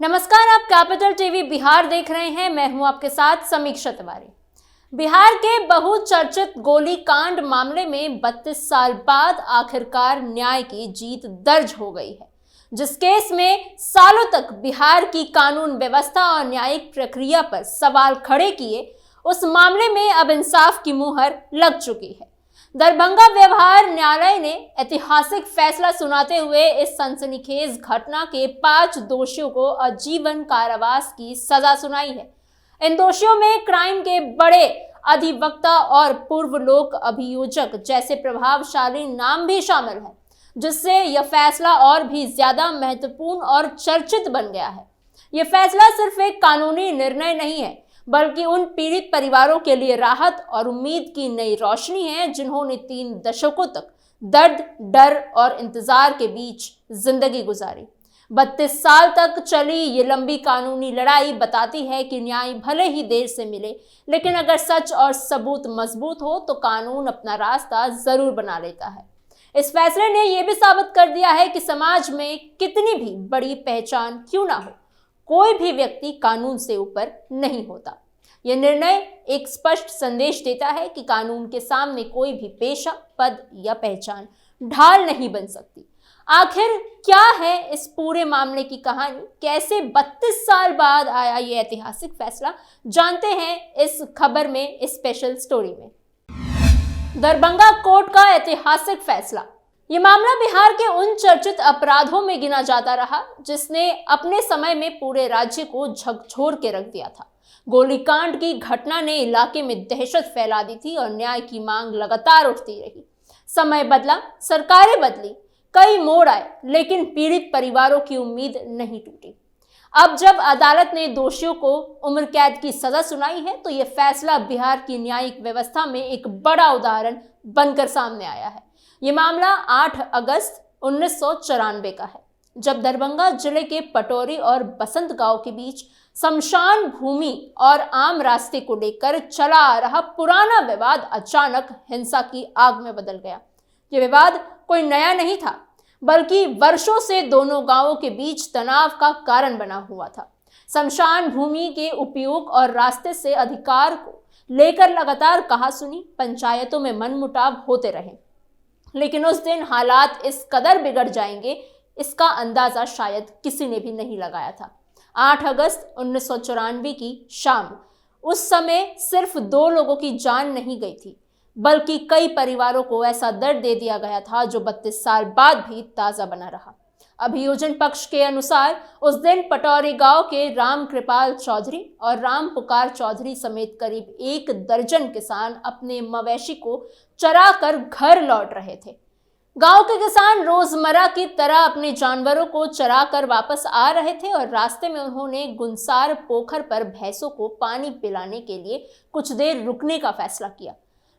नमस्कार, आप capital TV Bihar देख रहे हैं। मैं हूं आपके साथ समीक्षा तिवारी। बिहार के बहुचर्चित गोलीकांड मामले में 32 साल बाद आखिरकार न्याय की जीत दर्ज हो गई है। जिस केस में सालों तक बिहार की कानून व्यवस्था और न्यायिक प्रक्रिया पर सवाल खड़े किए, उस मामले में अब इंसाफ की मुहर लग चुकी है। दरभंगा व्यवहार न्यायालय ने ऐतिहासिक फैसला सुनाते हुए इस सनसनीखेज घटना के 5 दोषियों को आजीवन कारावास की सजा सुनाई है। इन दोषियों में क्राइम के बड़े अधिवक्ता और पूर्व लोक अभियोजक जैसे प्रभावशाली नाम भी शामिल हैं, जिससे यह फैसला और भी ज्यादा महत्वपूर्ण और चर्चित बन गया है। यह फैसला सिर्फ एक कानूनी निर्णय नहीं है, बल्कि उन पीड़ित परिवारों के लिए राहत और उम्मीद की नई रोशनी है, जिन्होंने 3 दशकों तक दर्द, डर और इंतजार के बीच जिंदगी गुजारी। 32 साल तक चली ये लंबी कानूनी लड़ाई बताती है कि न्याय भले ही देर से मिले, लेकिन अगर सच और सबूत मजबूत हो तो कानून अपना रास्ता जरूर बना लेता है। इस फैसले ने यह भी साबित कर दिया है कि समाज में कितनी भी बड़ी पहचान क्यों ना हो, कोई भी व्यक्ति कानून से ऊपर नहीं होता। यह निर्णय एक स्पष्ट संदेश देता है कि कानून के सामने कोई भी पेशा, पद या पहचान ढाल नहीं बन सकती। आखिर क्या है इस पूरे मामले की कहानी? कैसे 32 साल बाद आया ये ऐतिहासिक फैसला? जानते हैं इस खबर में, इस स्पेशल स्टोरी में। दरभंगा कोर्ट का ऐतिहासिक फैसला। ये मामला बिहार के उन चर्चित अपराधों में गिना जाता रहा जिसने अपने समय में पूरे राज्य को झकझोर के रख दिया था। गोलीकांड की घटना ने इलाके में दहशत फैला दी थी और न्याय की मांग लगातार उठती रही। समय बदला, सरकारें बदली, कई मोड़ आए, लेकिन पीड़ित परिवारों की उम्मीद नहीं टूटी। अब जब अदालत ने दोषियों को उम्र कैद की सजा सुनाई है, तो यह फैसला बिहार की न्यायिक व्यवस्था में एक बड़ा उदाहरण बनकर सामने आया है। ये मामला 8 अगस्त 1994 का है, जब दरभंगा जिले के पटोरी और बसंत गांव के बीच शमशान भूमि और आम रास्ते को लेकर चला आ रहा पुराना विवाद अचानक हिंसा की आग में बदल गया। यह विवाद कोई नया नहीं था, बल्कि वर्षों से दोनों गांवों के बीच तनाव का कारण बना हुआ था। शमशान भूमि के उपयोग और रास्ते से अधिकार को लेकर लगातार कहासुनी, पंचायतों में मनमुटाव होते रहे। लेकिन उस दिन हालात इस कदर बिगड़ जाएंगे, इसका अंदाजा शायद किसी ने भी नहीं लगाया था। 8 अगस्त 1994 की शाम, उस समय सिर्फ 2 लोगों की जान नहीं गई थी, बल्कि कई परिवारों को ऐसा दर्द दे दिया गया था जो 32 साल बाद भी ताजा बना रहा। अभियोजन पक्ष के अनुसार उस दिन पटौरी गांव के राम कृपाल चौधरी और राम पुकार चौधरी समेत करीब 1 दर्जन किसान अपने मवेशी को चरा कर घर लौट रहे थे। गांव के किसान रोजमर्रा की तरह अपने जानवरों को चरा कर वापस आ रहे थे और रास्ते में उन्होंने गुंसार पोखर पर भैंसों को पानी पिलाने के लिए कुछ देर रुकने का फैसला किया।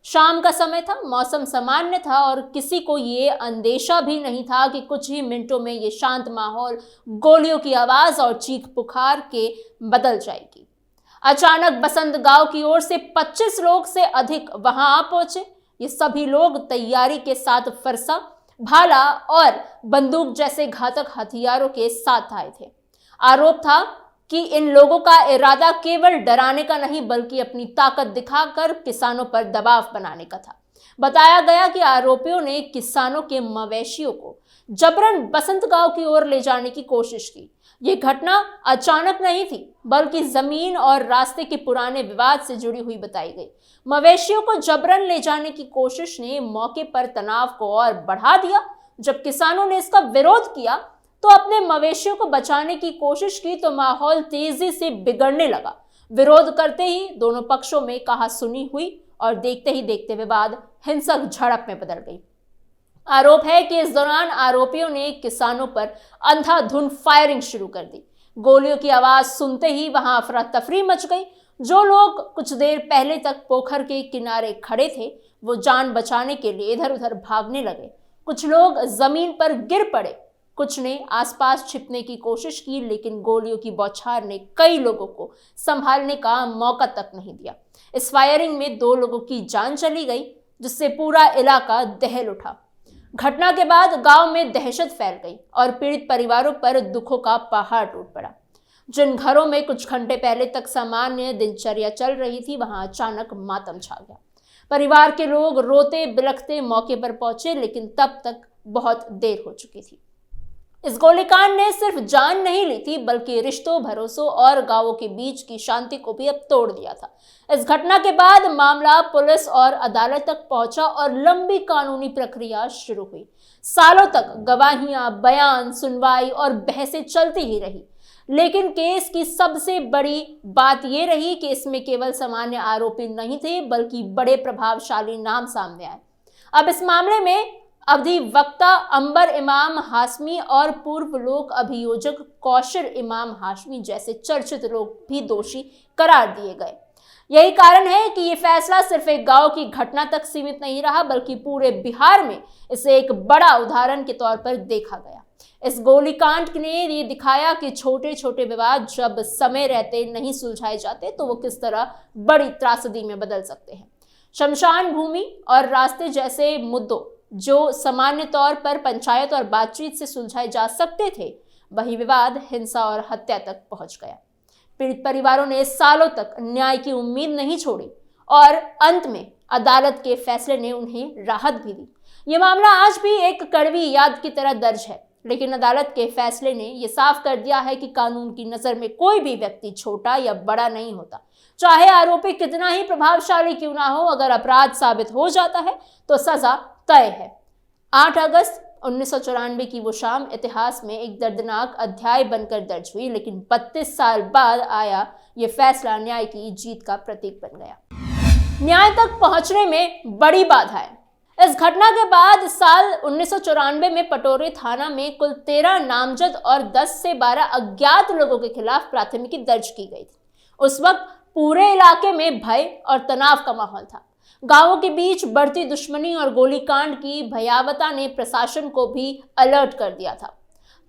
शाम का समय था, मौसम सामान्य था और किसी को ये अंदेशा भी नहीं था कि कुछ ही मिनटों में ये शांत माहौल गोलियों की आवाज और चीख पुकार के बदल जाएगी। अचानक बसंत गांव की ओर से 25 लोग से अधिक वहां आ पहुंचे। ये सभी लोग तैयारी के साथ फरसा, भाला और बंदूक जैसे घातक हथियारों के साथ आए थे। आरोप था कि इन लोगों का इरादा केवल डराने का नहीं, बल्कि अपनी ताकत दिखाकर किसानों पर दबाव बनाने का था। बताया गया कि आरोपियों ने किसानों के मवेशियों को जबरन बसंत गांव की ओर ले जाने की कोशिश की। ये घटना अचानक नहीं थी, बल्कि जमीन और रास्ते के पुराने विवाद से जुड़ी हुई बताई गई। मवेशियों को जबरन ले जाने की कोशिश ने मौके पर तनाव को और बढ़ा दिया। जब किसानों ने इसका विरोध किया तो अपने मवेशियों को बचाने की कोशिश की, तो माहौल तेजी से बिगड़ने लगा। विरोध करते ही दोनों पक्षों में कहासुनी हुई और देखते ही देखते विवाद हिंसक झड़प में बदल गई। आरोप है कि इस दौरान आरोपियों ने किसानों पर अंधाधुंध फायरिंग शुरू कर दी। गोलियों की आवाज सुनते ही वहां अफरा तफरी मच गई। जो लोग कुछ देर पहले तक पोखर के किनारे खड़े थे, वो जान बचाने के लिए इधर उधर भागने लगे। कुछ लोग जमीन पर गिर पड़े, कुछ ने आसपास छिपने की कोशिश की, लेकिन गोलियों की बौछार ने कई लोगों को संभालने का मौका तक नहीं दिया। इस फायरिंग में 2 लोगों की जान चली गई, जिससे पूरा इलाका दहल उठा। घटना के बाद गांव में दहशत फैल गई और पीड़ित परिवारों पर दुखों का पहाड़ टूट पड़ा। जिन घरों में कुछ घंटे पहले तक सामान्य दिनचर्या चल रही थी, वहां अचानक मातम छा गया। परिवार के लोग रोते बिलखते मौके पर पहुंचे, लेकिन तब तक बहुत देर हो चुकी थी। इस गोलीकांड ने सिर्फ जान नहीं ली थी, बल्कि रिश्तों, भरोसों और गांवों के बीच की शांति को भी अब तोड़ दिया था। इस घटना के बाद मामला पुलिस और अदालत तक पहुंचा और लंबी कानूनी प्रक्रिया शुरू हुई। सालों तक गवाहियां, बयान, सुनवाई और बहसें चलती ही रही, लेकिन केस की सबसे बड़ी बात यह रही कि इसमें केवल सामान्य आरोपी नहीं थे, बल्कि बड़े प्रभावशाली नाम सामने आए। अब इस मामले में अधिवक्ता अंबर इमाम हाशमी और पूर्व लोक अभियोजक कौशर इमाम हाशमी जैसे चर्चित लोग भी दोषी करार दिए गए। यही कारण है कि ये फैसला सिर्फ एक गांव की घटना तक सीमित नहीं रहा, बल्कि पूरे बिहार में इसे एक बड़ा उदाहरण के तौर पर देखा गया। इस गोलीकांड ने ये दिखाया कि छोटे छोटे विवाद जब समय रहते नहीं सुलझाए जाते तो वो किस तरह बड़ी त्रासदी में बदल सकते हैं। शमशान भूमि और रास्ते जैसे मुद्दों जो सामान्य तौर पर पंचायत और बातचीत से सुलझाए जा सकते थे, वही विवाद हिंसा और हत्या तक पहुंच गया। पीड़ित परिवारों ने सालों तक न्याय की उम्मीद नहीं छोड़ी और अंत में अदालत के फैसले ने उन्हें राहत भी दी। ये मामला आज भी एक कड़वी याद की तरह दर्ज है, लेकिन अदालत के फैसले ने यह साफ कर दिया है कि कानून की नजर में कोई भी व्यक्ति छोटा या बड़ा नहीं होता। चाहे आरोपी कितना ही प्रभावशाली क्यों ना हो, अगर अपराध साबित हो जाता है तो सजा तय है। 8 अगस्त 1994 की वो शाम इतिहास में एक दर्दनाक अध्याय बनकर दर्ज हुई, लेकिन 32 साल बाद आया ये फैसला न्याय की जीत का प्रतीक बन गया। न्याय तक पहुंचने में बड़ी बाधाएं। इस घटना के बाद साल 1994 में पटोरी थाना में कुल 13 नामजद और 10 से 12 अज्ञात लोगों के खिलाफ प्राथमिकी दर्ज की गई थी। उस वक्त पूरे इलाके में भय और तनाव का माहौल था। गांवों के बीच बढ़ती दुश्मनी और गोलीकांड की भयावहता ने प्रशासन को भी अलर्ट कर दिया था।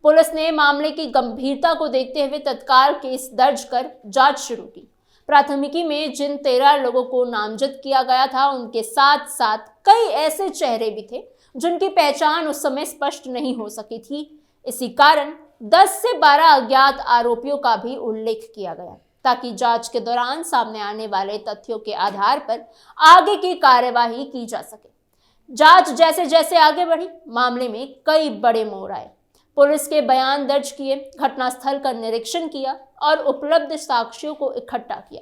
पुलिस ने मामले की गंभीरता को देखते हुए तत्काल केस दर्ज कर जांच शुरू की। प्राथमिकी में जिन 13 लोगों को नामजद किया गया था, उनके साथ साथ कई ऐसे चेहरे भी थे जिनकी पहचान उस समय स्पष्ट नहीं हो सकी थी। इसी कारण 10 से 12 अज्ञात आरोपियों का भी उल्लेख किया गया, ताकि जांच के दौरान सामने आने वाले तथ्यों के आधार पर आगे की कार्यवाही की जा सके। जांच जैसे जैसे आगे बढ़ी, मामले में कई बड़े मोड़ आए। पुलिस के बयान दर्ज किए, घटनास्थल का निरीक्षण किया और उपलब्ध साक्ष्यों को इकट्ठा किया।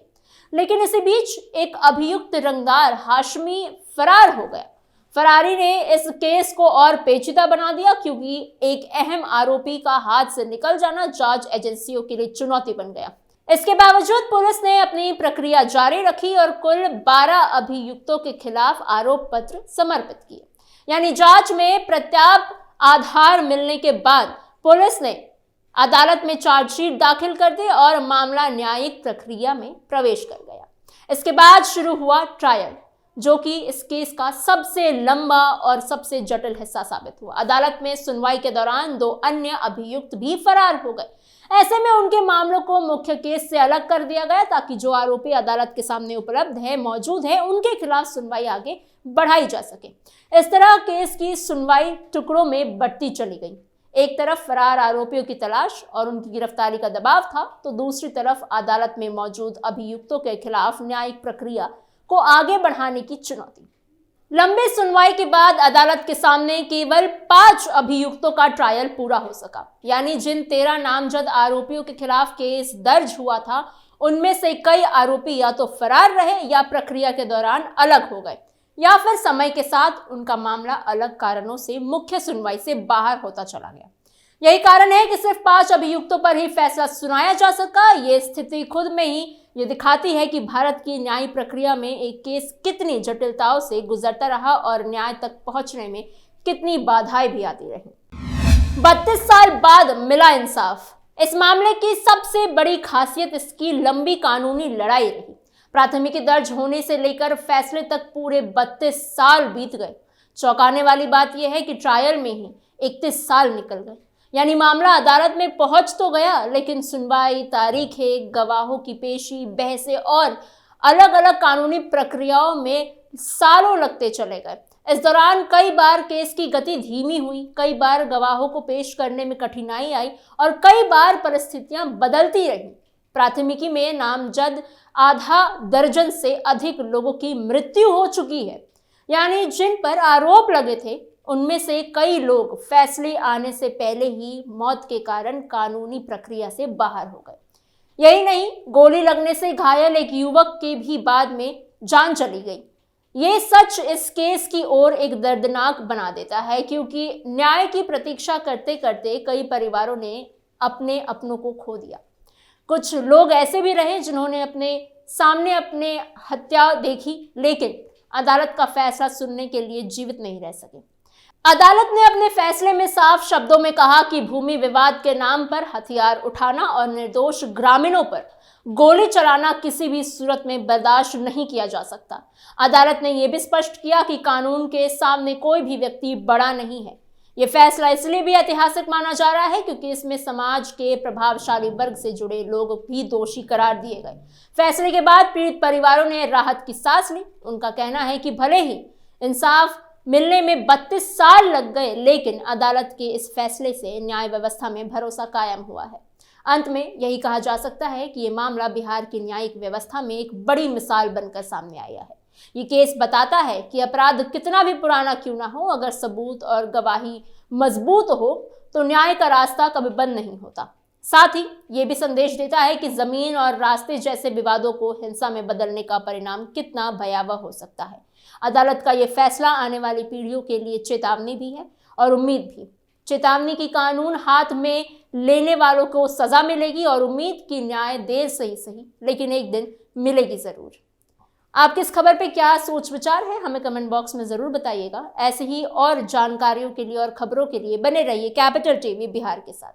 लेकिन इसी बीच एक अभियुक्त रंगदार हाशमी फरार हो गया। फरारी ने इस केस को और पेचीदा बना दिया, क्योंकि एक अहम आरोपी का हाथ से निकल जाना जांच एजेंसियों के लिए चुनौती बन गया। इसके बावजूद पुलिस ने अपनी प्रक्रिया जारी रखी और कुल 12 अभियुक्तों के खिलाफ आरोप पत्र समर्पित किए। यानी जांच में पर्याप्त आधार मिलने के बाद पुलिस ने अदालत में चार्जशीट दाखिल कर दी और मामला न्यायिक प्रक्रिया में प्रवेश कर गया। इसके बाद शुरू हुआ ट्रायल, जो कि इस केस का सबसे लंबा और सबसे जटिल हिस्सा साबित हुआ। अदालत में सुनवाई के दौरान 2 अन्य अभियुक्त भी फरार हो गए। ऐसे में उनके मामलों को मुख्य केस से अलग कर दिया गया, ताकि जो आरोपी अदालत के सामने उपलब्ध है, मौजूद है, उनके खिलाफ सुनवाई आगे बढ़ाई जा सके। इस तरह केस की सुनवाई टुकड़ों में बढ़ती चली गई। एक तरफ फरार आरोपियों की तलाश और उनकी गिरफ्तारी का दबाव था, तो दूसरी तरफ अदालत में मौजूद अभियुक्तों के खिलाफ न्यायिक प्रक्रिया को आगे बढ़ाने की चुनौती। लंबी सुनवाई के बाद अदालत के सामने केवल 5 अभियुक्तों का ट्रायल पूरा हो सका। यानी जिन 13 नामजद आरोपियों के खिलाफ केस दर्ज हुआ था, उनमें से कई आरोपी या तो फरार रहे, या प्रक्रिया के दौरान अलग हो गए, या फिर समय के साथ उनका मामला अलग कारणों से मुख्य सुनवाई से बाहर होता चला गया। यही कारण है कि सिर्फ 5 अभियुक्तों पर ही फैसला सुनाया जा सका। ये स्थिति खुद में ही ये दिखाती है कि भारत की न्याय प्रक्रिया में एक केस कितनी जटिलताओं से गुजरता रहा और न्याय तक पहुंचने में कितनी बाधाएं भी आती रही। 32 साल बाद मिला इंसाफ। इस मामले की सबसे बड़ी खासियत इसकी लंबी कानूनी लड़ाई रही। प्राथमिकी दर्ज होने से लेकर फैसले तक पूरे 32 साल बीत गए। चौंकाने वाली बात यह है कि ट्रायल में ही 31 साल निकल गए। यानी मामला अदालत में पहुंच तो गया, लेकिन सुनवाई, तारीखें, गवाहों की पेशी, बहसें और अलग अलग कानूनी प्रक्रियाओं में सालों लगते चले गए। इस दौरान कई बार केस की गति धीमी हुई, कई बार गवाहों को पेश करने में कठिनाई आई और कई बार परिस्थितियां बदलती रहीं। प्राथमिकी में नामजद आधा दर्जन से अधिक लोगों की मृत्यु हो चुकी है, यानी जिन पर आरोप लगे थे उनमें से कई लोग फैसले आने से पहले ही मौत के कारण कानूनी प्रक्रिया से बाहर हो गए। यही नहीं, गोली लगने से घायल एक युवक की भी बाद में जान चली गई। ये सच इस केस की ओर एक दर्दनाक बना देता है, क्योंकि न्याय की प्रतीक्षा करते करते कई परिवारों ने अपने अपनों को खो दिया। कुछ लोग ऐसे भी रहे जिन्होंने अपने सामने अपने हत्या देखी, लेकिन अदालत का फैसला सुनने के लिए जीवित नहीं रह सके। अदालत ने अपने फैसले में साफ शब्दों में कहा कि भूमि विवाद के नाम पर हथियार उठाना और निर्दोष ग्रामीणों पर गोली चलाना किसी भी सूरत में बर्दाश्त नहीं किया जा सकता। अदालत ने यह भी स्पष्ट किया कि कानून के सामने कोई भी व्यक्ति बड़ा नहीं है। यह फैसला इसलिए भी ऐतिहासिक माना जा रहा है क्योंकि इसमें समाज के प्रभावशाली वर्ग से जुड़े लोग भी दोषी करार दिए गए। फैसले के बाद पीड़ित परिवारों ने राहत की सांस ली। उनका कहना है कि भले ही इंसाफ मिलने में 32 साल लग गए, लेकिन अदालत के इस फैसले से न्याय व्यवस्था में भरोसा कायम हुआ है। अंत में यही कहा जा सकता है कि ये मामला बिहार की न्यायिक व्यवस्था में एक बड़ी मिसाल बनकर सामने आया है। ये केस बताता है कि अपराध कितना भी पुराना क्यों ना हो, अगर सबूत और गवाही मजबूत हो तो न्याय का रास्ता कभी बंद नहीं होता। साथ ही ये भी संदेश देता है कि जमीन और रास्ते जैसे विवादों को हिंसा में बदलने का परिणाम कितना भयावह हो सकता है। अदालत का ये फैसला आने वाली पीढ़ियों के लिए चेतावनी भी है और उम्मीद भी। चेतावनी की कानून हाथ में लेने वालों को सजा मिलेगी और उम्मीद की न्याय देर से ही सही लेकिन एक दिन मिलेगी जरूर। आपकी इस खबर पे क्या सोच विचार है, हमें कमेंट बॉक्स में जरूर बताइएगा। ऐसे ही और जानकारियों के लिए और खबरों के लिए बने रहिए कैपिटल टीवी बिहार के साथ।